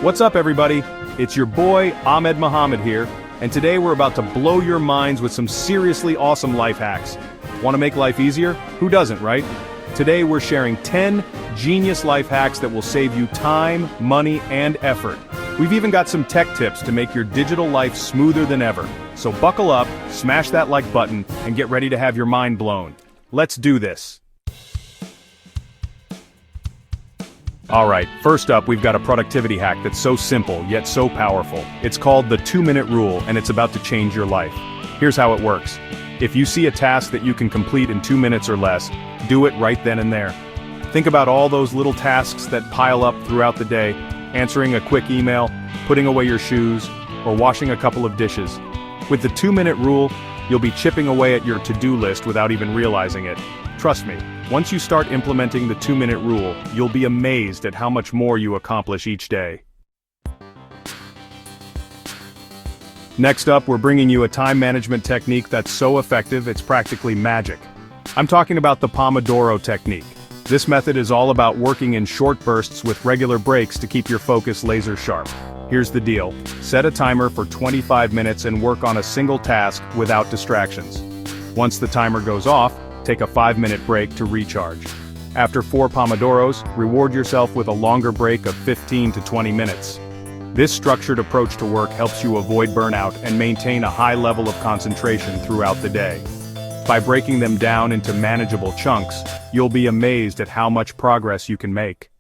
What's up, everybody? It's your boy, Ahmed Muhammad here, and today we're about to blow your minds with some seriously awesome life hacks. Want to make life easier? Who doesn't, right? Today we're sharing 10 genius life hacks that will save you time, money, and effort. We've even got some tech tips to make your digital life smoother than ever. So buckle up, smash that like button, and get ready to have your mind blown. Let's do this. Alright, first up we've got a productivity hack that's so simple, yet so powerful. It's called the 2-minute rule, and it's about to change your life. Here's how it works. If you see a task that you can complete in 2 minutes or less, do it right then and there. Think about all those little tasks that pile up throughout the day, answering a quick email, putting away your shoes, or washing a couple of dishes. With the 2-minute rule, you'll be chipping away at your to-do list without even realizing it. Trust me, once you start implementing the 2-minute rule, you'll be amazed at how much more you accomplish each day. Next up, we're bringing you a time management technique that's so effective it's practically magic. I'm talking about the Pomodoro technique. This method is all about working in short bursts with regular breaks to keep your focus laser sharp. Here's the deal. Set a timer for 25 minutes and work on a single task without distractions. Once the timer goes off, take a 5-minute break to recharge. After 4 Pomodoros, reward yourself with a longer break of 15 to 20 minutes. This structured approach to work helps you avoid burnout and maintain a high level of concentration throughout the day. By breaking them down into manageable chunks, you'll be amazed at how much progress you can make.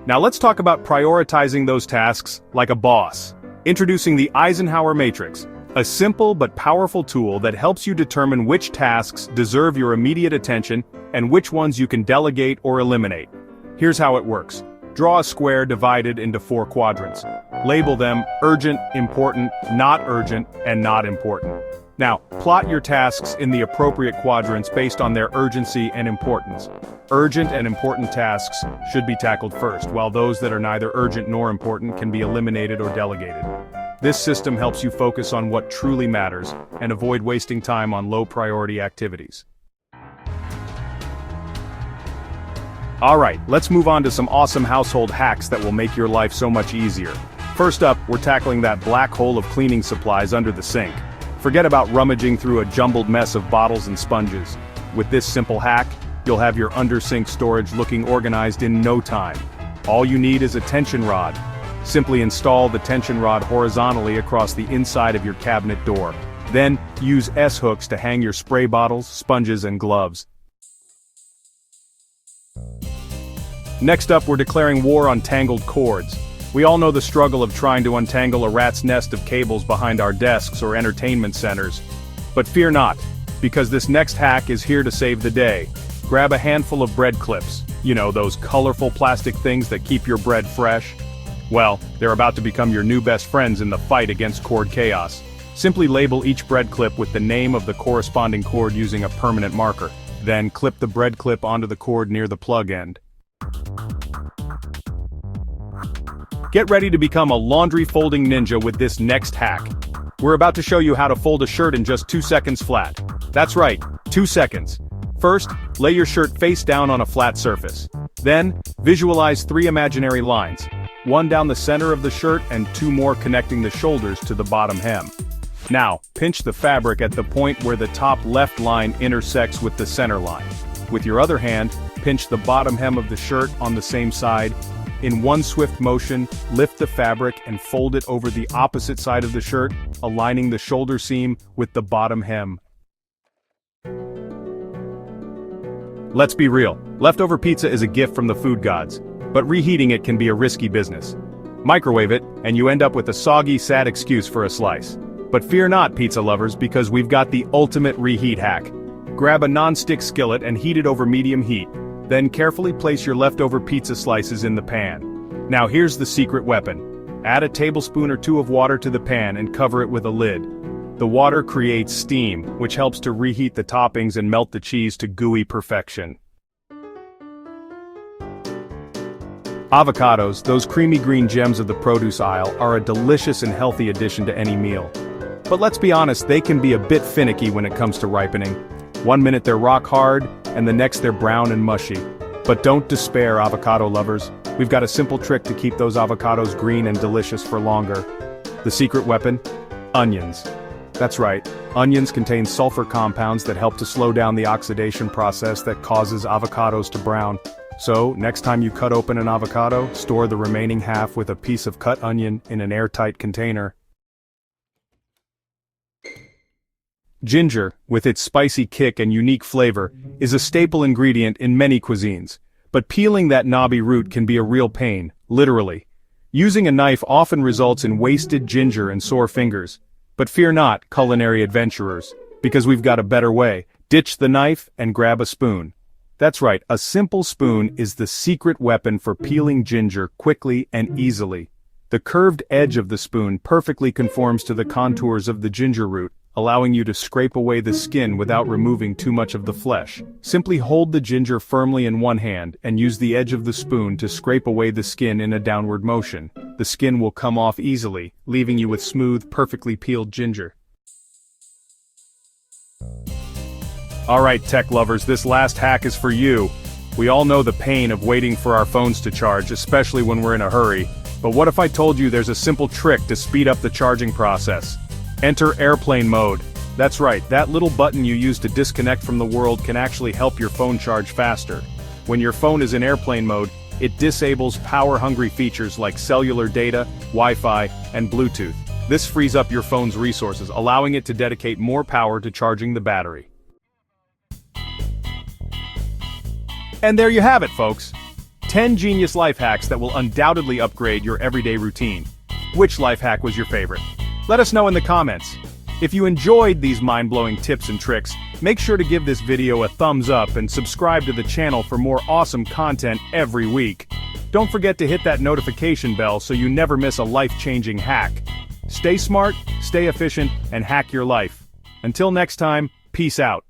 Now let's talk about prioritizing those tasks like a boss. Introducing the Eisenhower Matrix, a simple but powerful tool that helps you determine which tasks deserve your immediate attention and which ones you can delegate or eliminate. Here's how it works. Draw a square divided into 4 quadrants. Label them urgent, important, not urgent, and not important. Now, plot your tasks in the appropriate quadrants based on their urgency and importance. Urgent and important tasks should be tackled first, while those that are neither urgent nor important can be eliminated or delegated. This system helps you focus on what truly matters and avoid wasting time on low-priority activities. Alright, let's move on to some awesome household hacks that will make your life so much easier. First up, we're tackling that black hole of cleaning supplies under the sink. Forget about rummaging through a jumbled mess of bottles and sponges. With this simple hack, you'll have your under-sink storage looking organized in no time. All you need is a tension rod. Simply install the tension rod horizontally across the inside of your cabinet door. Then, use S-hooks to hang your spray bottles, sponges, and gloves. Next up, we're declaring war on tangled cords. We all know the struggle of trying to untangle a rat's nest of cables behind our desks or entertainment centers. But fear not, because this next hack is here to save the day. Grab a handful of bread clips. You know, those colorful plastic things that keep your bread fresh. Well, they're about to become your new best friends in the fight against cord chaos. Simply label each bread clip with the name of the corresponding cord using a permanent marker. Then clip the bread clip onto the cord near the plug end. Get ready to become a laundry folding ninja with this next hack. We're about to show you how to fold a shirt in just 2 seconds flat. That's right, 2 seconds. First, lay your shirt face down on a flat surface. Then, visualize 3 imaginary lines. 1 down the center of the shirt and 2 more connecting the shoulders to the bottom hem. Now, pinch the fabric at the point where the top left line intersects with the center line. With your other hand, pinch the bottom hem of the shirt on the same side. In one swift motion, lift the fabric and fold it over the opposite side of the shirt, aligning the shoulder seam with the bottom hem. Let's be real, leftover pizza is a gift from the food gods, but reheating it can be a risky business. Microwave it, and you end up with a soggy, sad excuse for a slice. But fear not, pizza lovers, because we've got the ultimate reheat hack. Grab a non-stick skillet and heat it over medium heat. Then carefully place your leftover pizza slices in the pan. Now here's the secret weapon. Add a tablespoon or 2 of water to the pan and cover it with a lid. The water creates steam, which helps to reheat the toppings and melt the cheese to gooey perfection. Avocados, those creamy green gems of the produce aisle, are a delicious and healthy addition to any meal. But let's be honest, they can be a bit finicky when it comes to ripening. 1 minute they're rock hard, and the next they're brown and mushy. But don't despair, avocado lovers. we've got a simple trick to keep those avocados green and delicious for longer. The secret weapon? Onions. That's right, onions contain sulfur compounds that help to slow down the oxidation process that causes avocados to brown. So, next time you cut open an avocado, store the remaining half with a piece of cut onion in an airtight container. Ginger, with its spicy kick and unique flavor, is a staple ingredient in many cuisines. But peeling that knobby root can be a real pain, literally. Using a knife often results in wasted ginger and sore fingers. But fear not, culinary adventurers, because we've got a better way. Ditch the knife and grab a spoon. That's right, a simple spoon is the secret weapon for peeling ginger quickly and easily. The curved edge of the spoon perfectly conforms to the contours of the ginger root, allowing you to scrape away the skin without removing too much of the flesh. Simply hold the ginger firmly in one hand and use the edge of the spoon to scrape away the skin in a downward motion. The skin will come off easily, leaving you with smooth, perfectly peeled ginger. Alright tech lovers, this last hack is for you. We all know the pain of waiting for our phones to charge, especially when we're in a hurry. But what if I told you there's a simple trick to speed up the charging process? Enter airplane mode. That's right, that little button you use to disconnect from the world can actually help your phone charge faster. When your phone is in airplane mode, it disables power-hungry features like cellular data, Wi-Fi, and Bluetooth. This frees up your phone's resources, allowing it to dedicate more power to charging the battery. And there you have it, folks. 10 genius life hacks that will undoubtedly upgrade your everyday routine. Which life hack was your favorite? Let us know in the comments. If you enjoyed these mind-blowing tips and tricks, make sure to give this video a thumbs up and subscribe to the channel for more awesome content every week. Don't forget to hit that notification bell so you never miss a life-changing hack. Stay smart, stay efficient, and hack your life. Until next time, peace out.